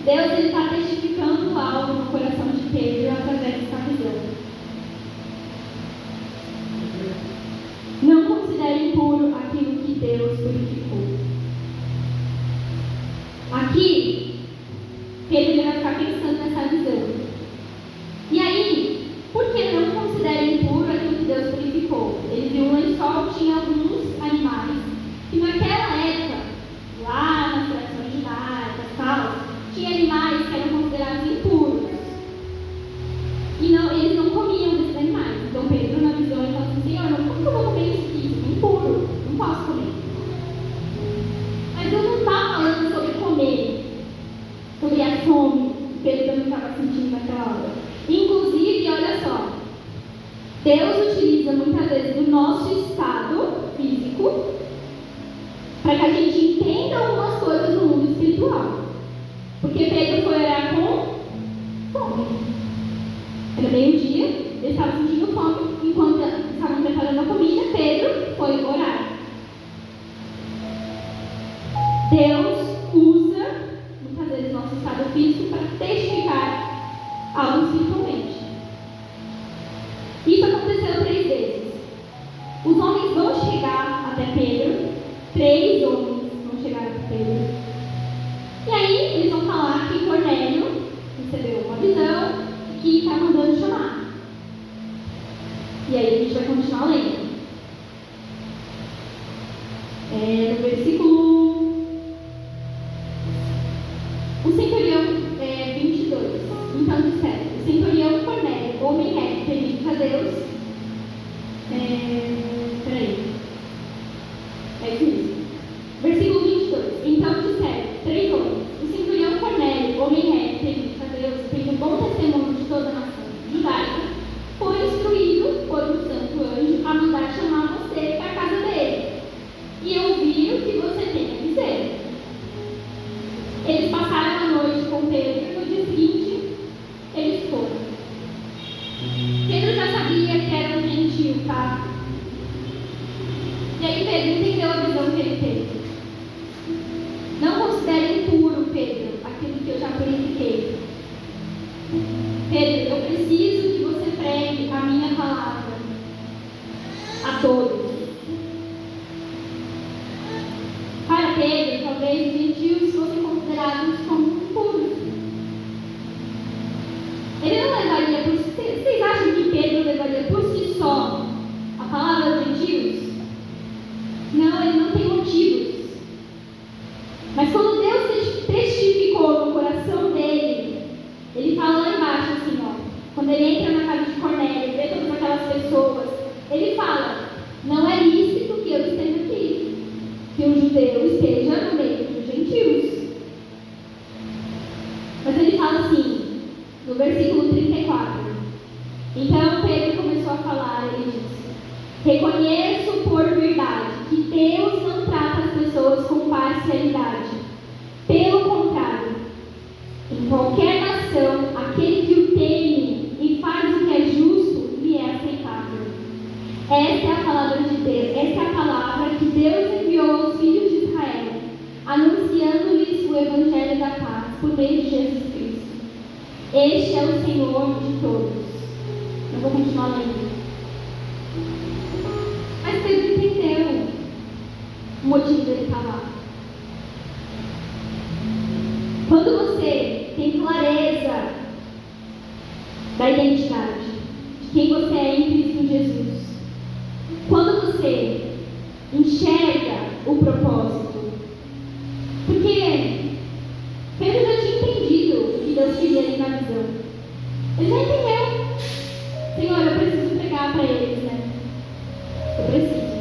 Deus está testificando algo no coração de Pedro através dessa visão. Não considere Aqui, Pedro ele vai ficar pensando nessa visão. E aí, por que não considera impuro aquilo que Deus purificou? Ele viu um lençol que tinha alguns animais que naquela época, lá nas tradições judaicas e tal, tinha animais que eram considerados impuros. E não, eles não comiam desses animais. Então Pedro, na visão, ele falou assim: Senhor, como que eu vou comer isso aqui? Isso é impuro, não posso comer. Mas Deus não está falando sobre comer, sobre a fome que Pedro também estava sentindo naquela hora. Inclusive, olha só, Deus utiliza muitas vezes do nosso estado físico para que a gente entenda algumas coisas no mundo espiritual. Porque Pedro foi orar com fome. Era meio-dia, ele estava sentindo fome. Enquanto estavam preparando a comida, Pedro foi orar. Deus usa muitas vezes nosso estado físico para testificar algo espiritualmente. Isso aconteceu 3 vezes. Os homens vão chegar até Pedro. 3 homens vão chegar até Pedro. E aí eles vão falar que Cornélio recebeu uma visão e que está mandando chamar. E aí a gente vai continuar lendo. No versículo... O centurião 22. Então disseram: o centurião Cornélio, homem reto, temente a Deus. Peraí. É isso mesmo. Versículo 22. Então disseram 3 homens: o centurião Cornélio, homem reto, temente a Deus, tendo bom testemunho de toda a nação judaica, foi instruído por um santo anjo a mandar chamar você para a casa dele e ouvir o que você tem a dizer. Eles passaram a noite com Pedro e no dia seguinte eles foram. Pedro já sabia que era um gentil, tá? E aí Pedro entendeu a visão que ele teve. Não considere impuro, Pedro, aquilo que eu já purifiquei. Pedro, eu preciso que você pregue a minha palavra a todos. Para Pedro, talvez os gentios fossem considerados como impuros. Ele não levaria por si. Vocês acham que Pedro levaria por si só a palavra dos gentios? Não, ele não tem motivos. Mas quando Deus testificou no coração dele, ele fala lá embaixo assim, ó. Quando ele entra na casa de Cornélio, vê todas aquelas pessoas, ele fala: não é lícito que eu esteja aqui, que um judeu esteja no meio dos gentios. Mas ele fala assim, no versículo 34. Então Pedro começou a falar, ele disse: reconheço por verdade que Deus não trata as pessoas com parcialidade. Pelo contrário, em qualquer nação, aquele que o teme e faz o que é justo lhe é aceitável. Esta é a palavra de Deus, esta é a palavra que Deus enviou aos filhos de Israel, anunciando-lhes o evangelho da paz por meio de Jesus Cristo. Este é o Senhor de todos. Eu vou continuar lendo. Mas Pedro entendeu o motivo dele estar lá. Quando você tem clareza da identidade, de quem você é em Cristo Jesus, quando você enxerga o propósito, porque Pedro já tinha entendido o que Deus queria ali na visão. Ele já entendeu. Senhor, eu preciso pregar para eles, né? Eu preciso.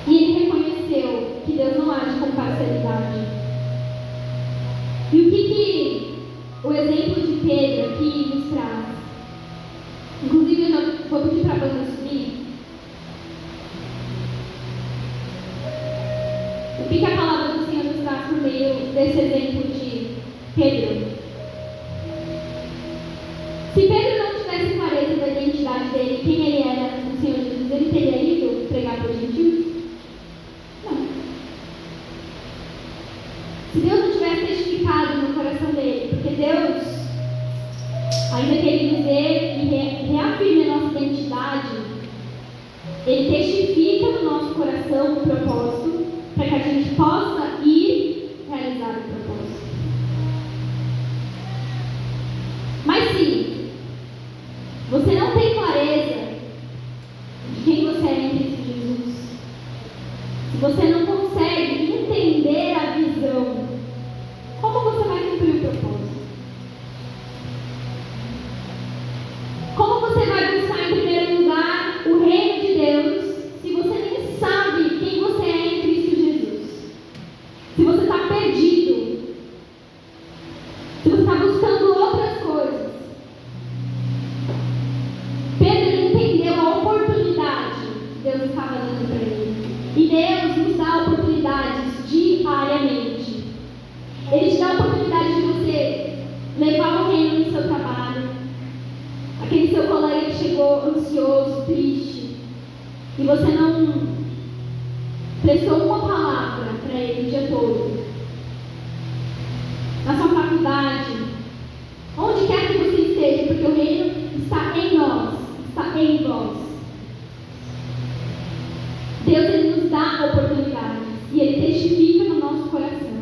E ele reconheceu que Deus não age com parcialidade. E o que o exemplo de Pedro aqui nos traz? Inclusive, eu já vou pedir para a banda subir. O que a palavra do Senhor nos traz por meio desse exemplo de Pedro? Se Pedro não tivesse clareza da identidade dele, quem ele era no Senhor Jesus, ele teria ido pregar para os gentios? Não. Se Deus não tivesse testificado no coração dele, porque Deus, ainda que ele nos dê e reafirme a nossa identidade, ele testifica no nosso coração o propósito para que a gente possa ir realizar o propósito. Mas se você não tem clareza de quem você é em Cristo Jesus, se você não consegue entender a visão, como você vai cumprir o propósito? Como você vai buscar em primeiro lugar o reino de Deus se você nem sabe quem você é em Cristo Jesus? Se você está perdido, se você está buscando outras coisas. Pedro entendeu a oportunidade que Deus estava dando para ele. E Deus nos dá oportunidades diariamente. Ele te dá a oportunidade de você levar o reino no seu trabalho. Aquele seu colega que chegou ansioso, triste, e você não prestou uma palavra para ele o dia todo. Na sua faculdade, onde quer que você esteja, porque o reino está em nós, está em vós. Deus, ele nos dá oportunidades e ele testifica no nosso coração.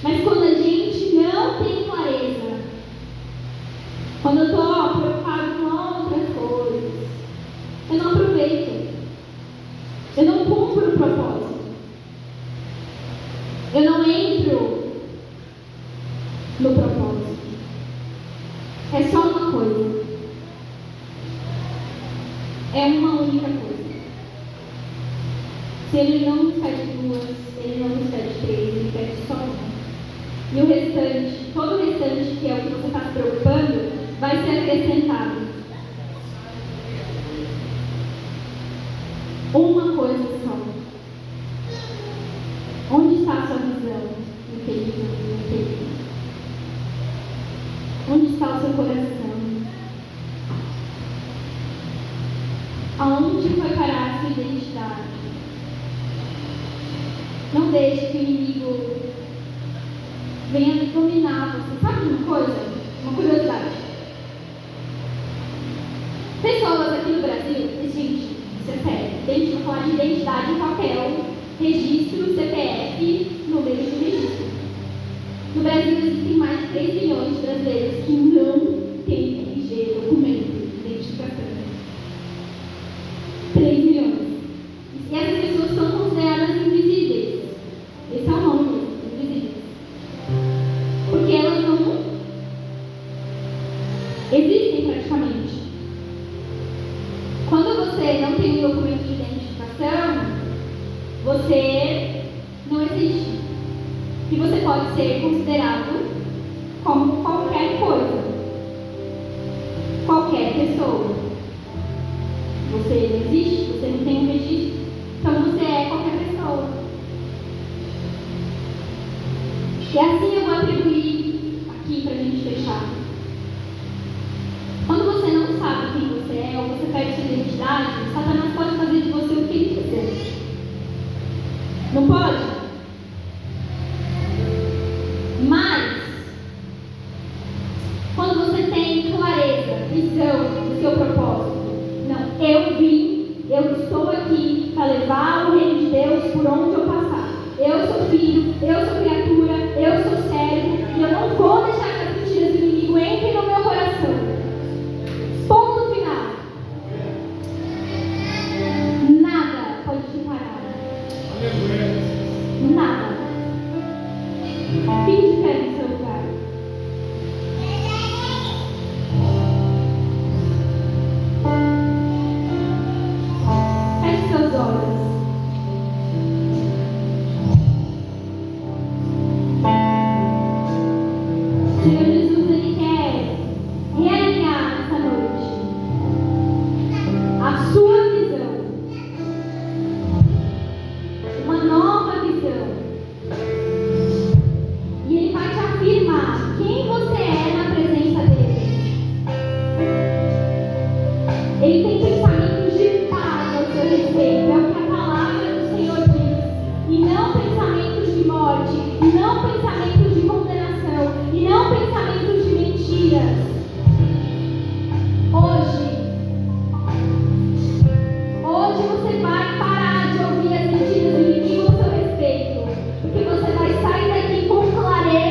Mas quando a gente não tem clareza, quando eu estou preocupado com outras coisas, eu não aproveito, eu não cumpro o propósito, eu não entro no propósito. É só uma coisa, é uma única coisa. Se ele não nos pede duas, ele não nos pede três, ele pede só uma. E o restante, todo o restante, que é o que você está se preocupando, vai ser acrescentado. Uma coisa só. Onde está a sua visão, meu querido, meu querido? Onde está o seu coração? Aonde foi parar a sua identidade? Não deixe que o inimigo venha dominar você. Sabe de uma coisa? Uma curiosidade. Pessoas aqui no Brasil, gente, isso é sério, a gente vai falar de identidade em papel, registro, CPF, número de registro. No Brasil existem mais de 3 milhões de brasileiros que não têm RG, documento de identificação. 3 milhões. E essas pessoas são consideradas invisíveis. Esse é o nome mesmo, invisíveis. Porque elas não existem praticamente. Quando você não tem um documento de identificação, você não existe. E você pode ser considerado como qualquer coisa. Qualquer pessoa. Você não existe, você não tem um registro, então você é qualquer pessoa. E assim eu vou atribuir aqui para a gente fechar. Quando você não sabe quem você é, ou você perde sua identidade, Satanás pode fazer de você o que ele quiser. Não pode? Mas, quando você tem clareza, visão do seu propósito, não, eu vim, eu estou aqui para levar o reino de Deus por onde eu passar. Eu sou filho, eu sou criatura, eu sou servo, e eu não vou deixar que as mentiras do inimigo entrem no meu coração. Ponto final. Nada pode te parar. Nada. Fique de pé no seu lugar. Feche seus olhos. Senhor Jesus, Ele quer realinhar essa noite a sua visão, uma nova visão, e Ele vai te afirmar quem você é na presença dEle. Ele tem pensamentos de paz ao seu respeito, é o que a palavra do Senhor diz, e não pensamentos de morte, e não pensamentos de condenação, e não pensamentos de mentiras. Hoje você vai parar de ouvir as mentiras do inimigo ao seu respeito, porque você vai sair daqui com clareza.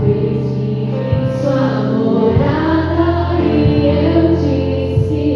Fez-me em sua morada e eu disse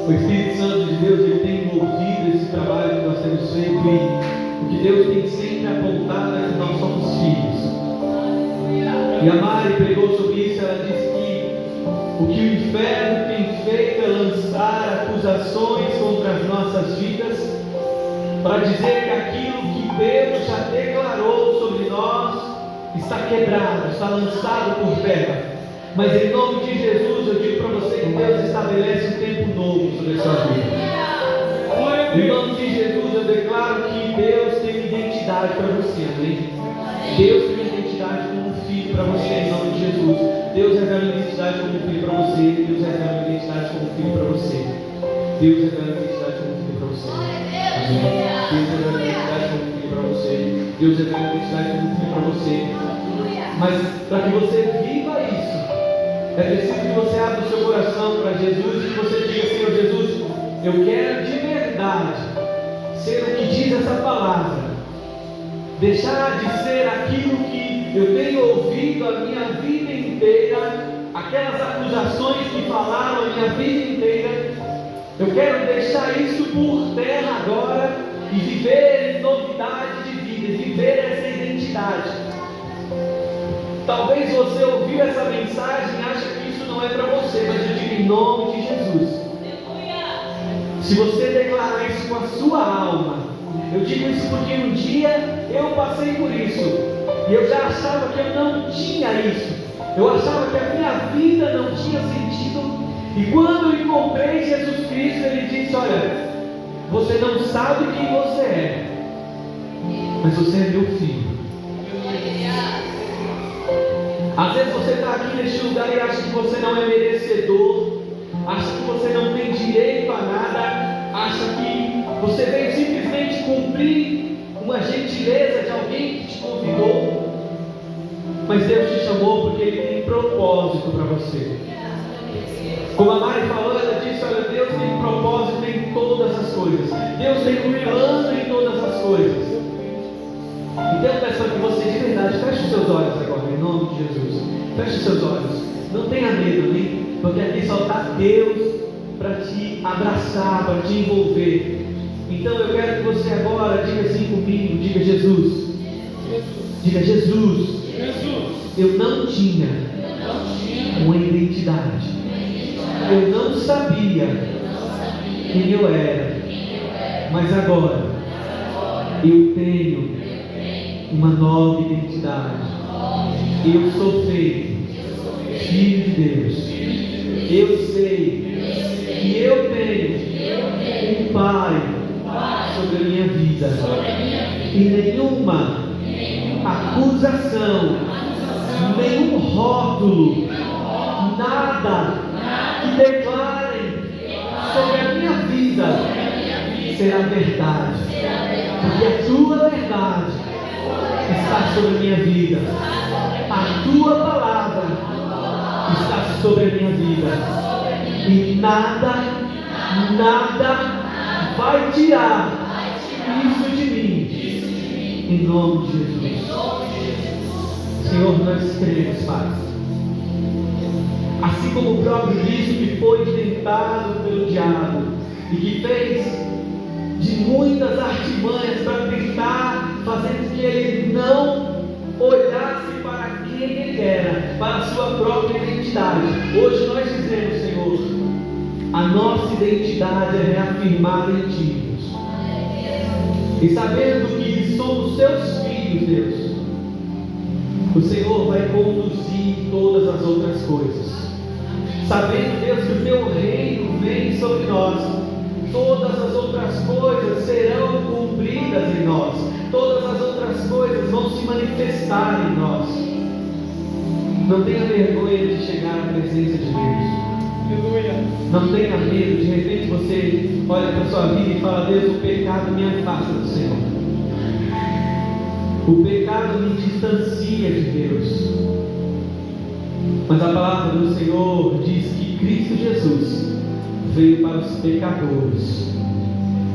O Espírito Santo de Deus, ele tem envolvido esse trabalho que nós temos feito, e o que Deus tem sempre apontado é que nós somos filhos. E a Mari pregou sobre isso. Ela disse que o que o inferno tem feito é lançar acusações contra as nossas vidas, para dizer que aquilo que Deus já declarou sobre nós está quebrado, está lançado por terra. Mas em nome de Jesus eu digo para você que Deus estabelece um tempo novo sobre a sua vida. Em nome de Jesus eu declaro que Deus tem identidade para você, amém? Deus tem identidade como filho para você, em nome de Jesus. Deus revela identidade como filho para você. Deus revela identidade como filho para você. Deus revela identidade como filho para você. Amém? Deus revela identidade como filho para você. Deus revela identidade como filho para você. Mas para que você viva isso, é preciso que você abra o seu coração para Jesus e que você diga: Senhor Jesus, eu quero de verdade ser o que diz essa palavra, deixar de ser aquilo que eu tenho ouvido a minha vida inteira, aquelas acusações que falaram a minha vida inteira. Eu quero deixar isso por terra agora e viver em novidade de vida, viver essa identidade. Talvez você ouviu essa mensagem e acha que isso não é para você, mas eu digo em nome de Jesus. Se você declarar isso com a sua alma, eu digo isso porque um dia eu passei por isso e eu já achava que eu não tinha isso. Eu achava que a minha vida não tinha sentido. E quando eu encontrei Jesus Cristo, Ele disse: olha, você não sabe quem você é, mas você é meu filho. Às vezes você está aqui neste lugar e acha que você não é merecedor, acha que você não tem direito a nada, acha que você veio simplesmente cumprir uma gentileza de alguém que te convidou. Mas Deus te chamou porque Ele tem propósito para você. Como a Mari falou, ela disse: olha, Deus tem propósito em todas as coisas. Deus tem um plano em todas as coisas. Então eu peço para que você de verdade feche os seus olhos agora, em nome de Jesus. Feche os seus olhos. Não tenha medo, amém? Porque aqui só está Deus para te abraçar, para te envolver. Então eu quero que você agora diga assim comigo: diga Jesus. Diga Jesus. Eu não tinha uma identidade. Eu não sabia quem eu era. Mas agora eu tenho uma nova identidade. Eu sou feito filho de Deus. Eu sei que eu tenho um Pai sobre a minha vida. E nenhuma acusação, nenhum rótulo, nada que declarem sobre a minha vida será verdade. Porque a tua verdade está sobre a minha vida. A tua palavra está sobre a minha vida. E nada vai tirar isso de mim. Em nome de Jesus. Senhor, nós cremos, Pai. Assim como o próprio Cristo, que foi tentado pelo diabo e que fez de muitas artimanhas para tentar fazer com que ele não olhasse para quem ele era, para a sua própria identidade. Hoje nós dizemos, Senhor, a nossa identidade é reafirmada em Ti, Deus. E sabendo que somos Seus filhos, Deus, o Senhor vai conduzir todas as outras coisas. Sabendo, Deus, que o Teu reino vem sobre nós, todas as outras coisas serão cumpridas em nós. Todas as outras coisas vão se manifestar em nós. Não tenha vergonha de chegar à presença de Deus. Não tenha medo. De repente você olha para a sua vida e fala: Deus, o pecado me afasta do Senhor. O pecado me distancia de Deus. Mas a palavra do Senhor diz que Cristo Jesus veio para os pecadores.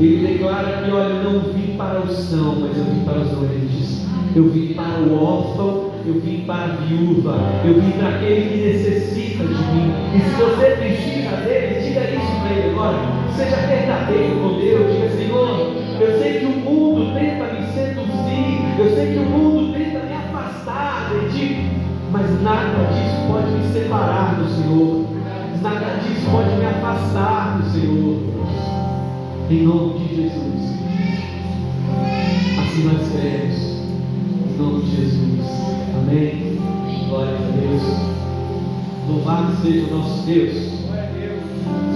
Ele declara que: olha, eu não vim para os sãos, mas eu vim para os doentes. Eu vim para o órfão, eu vim para a viúva, eu vim para aquele que necessita de mim. E se você precisa dele, diga isso para ele agora: verdadeiro com Deus. Diga: Senhor, eu sei que o mundo tenta me seduzir, eu sei que o mundo tenta me afastar de Ti, mas nada disso pode me separar do Senhor, nada disso pode me afastar do Senhor. Em nome de Jesus. Assim nós cremos. Em nome de Jesus. Amém. Glória a Deus. Louvado seja o nosso Deus.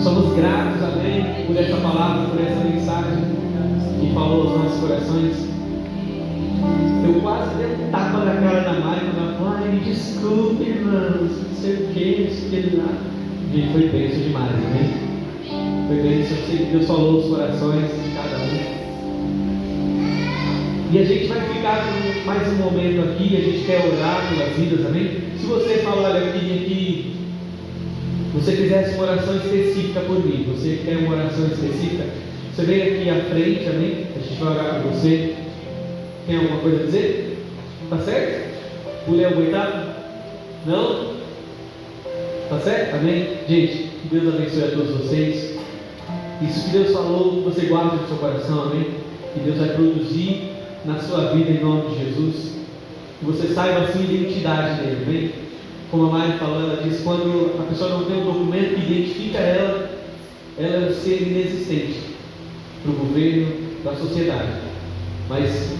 Somos gratos, amém, por essa palavra, por essa mensagem que falou aos nossos corações. Eu quase dei um tapa na cara da Mari quando ela falou: ai, me desculpe, irmãos, não sei o que, não sei o que lá. Gente, foi bênção demais, amém? Foi bênção, eu sei que Deus falou os corações de cada um. E a gente vai ficar com mais um momento aqui, a gente quer orar pelas vidas, amém? Se você falar: olha, eu queria que você fizesse uma oração específica por mim, você quer uma oração específica, você vem aqui à frente, amém? A gente vai orar por você. Tem alguma coisa a dizer? Tá certo? Pulei alguma etapa? Não? Tá certo? Amém? Gente, que Deus abençoe a todos vocês. Isso que Deus falou, você guarda no seu coração, amém? Que Deus vai produzir na sua vida em nome de Jesus. Que você saiba a sua identidade nele, amém? Como a Mari falou, ela diz: quando a pessoa não tem um documento que identifica ela, ela é um ser inexistente para o governo, para a sociedade. Mas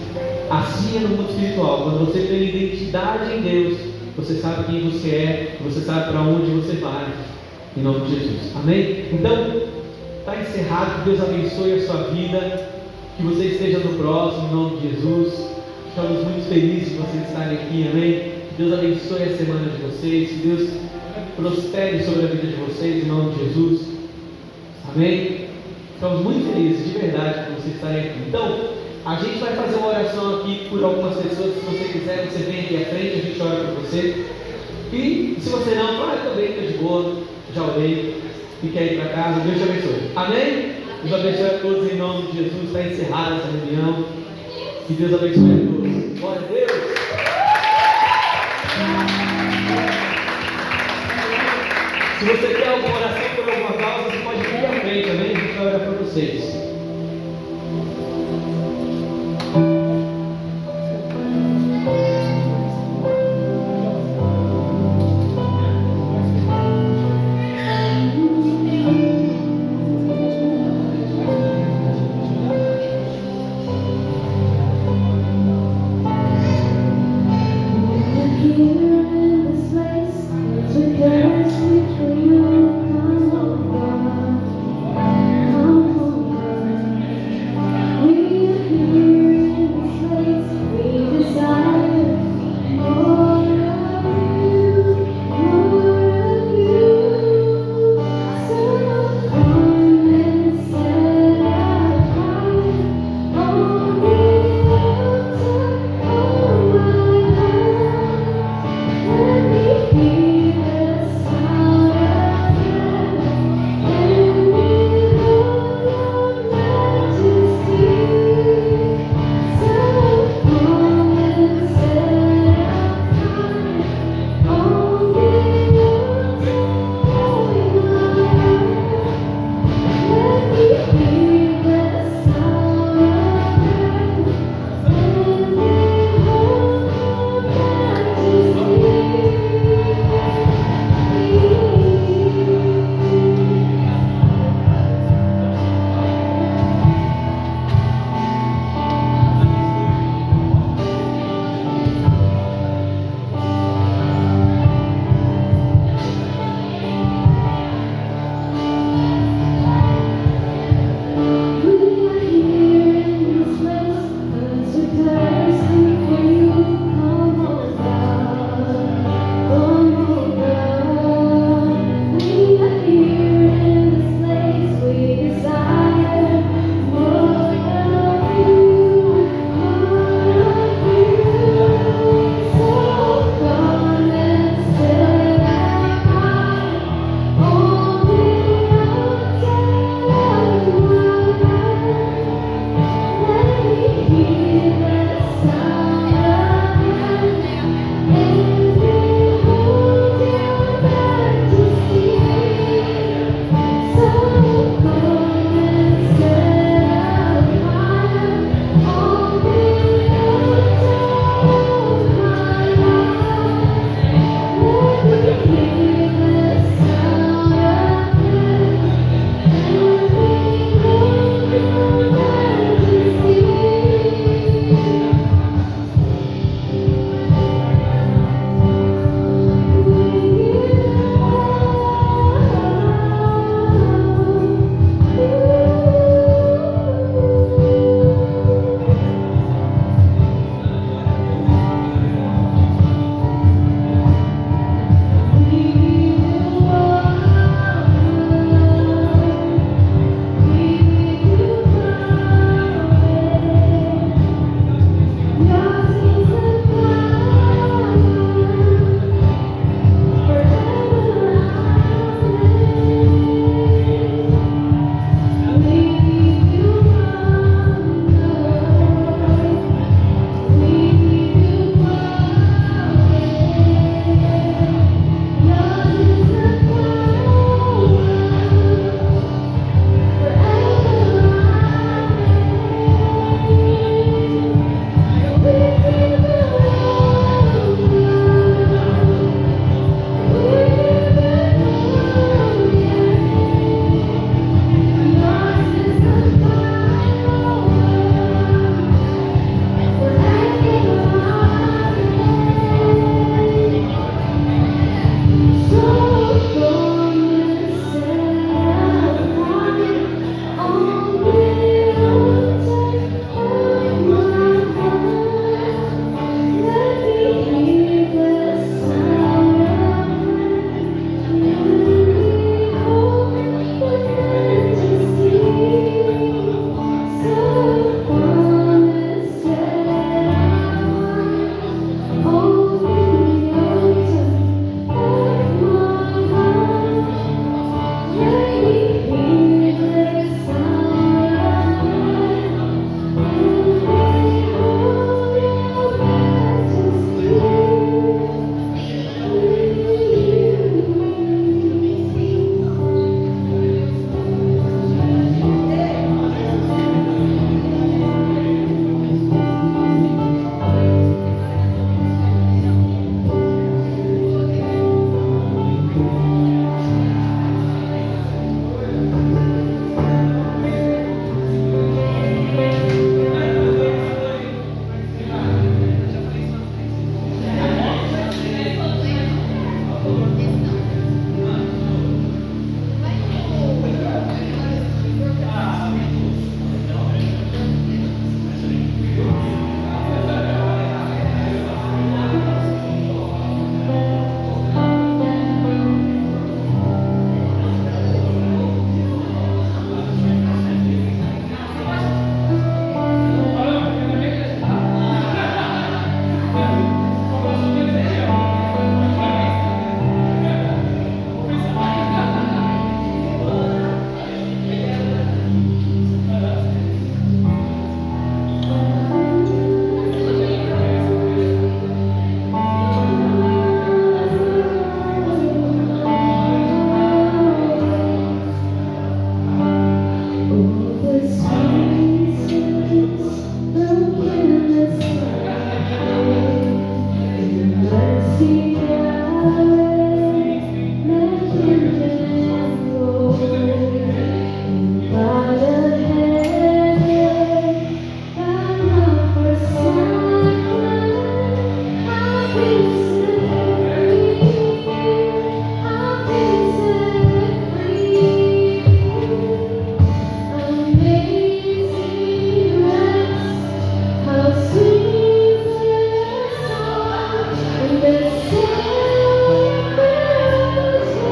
assim é no mundo espiritual. Quando você tem identidade em Deus, você sabe quem você é, você sabe para onde você vai, em nome de Jesus. Amém? Então, está encerrado. Que Deus abençoe a sua vida, que você esteja no próximo, em nome de Jesus. Estamos muito felizes de vocês estarem aqui, amém? Que Deus abençoe a semana de vocês, que Deus prospere sobre a vida de vocês, em nome de Jesus, amém? Estamos muito felizes, de verdade, por vocês estarem aqui. Então, a gente vai fazer uma oração aqui por algumas pessoas. Se você quiser, você vem aqui à frente, a gente ora por você. E se você não, fala: estou bem, estou de boa, já orei, fique aí para casa. Deus te abençoe, amém? Deus abençoe a todos em nome de Jesus. Está encerrada essa reunião. Que Deus abençoe a todos. Glória a Deus. Se você quer alguma oração por alguma causa, você pode vir à frente, amém? A gente vai orar para vocês.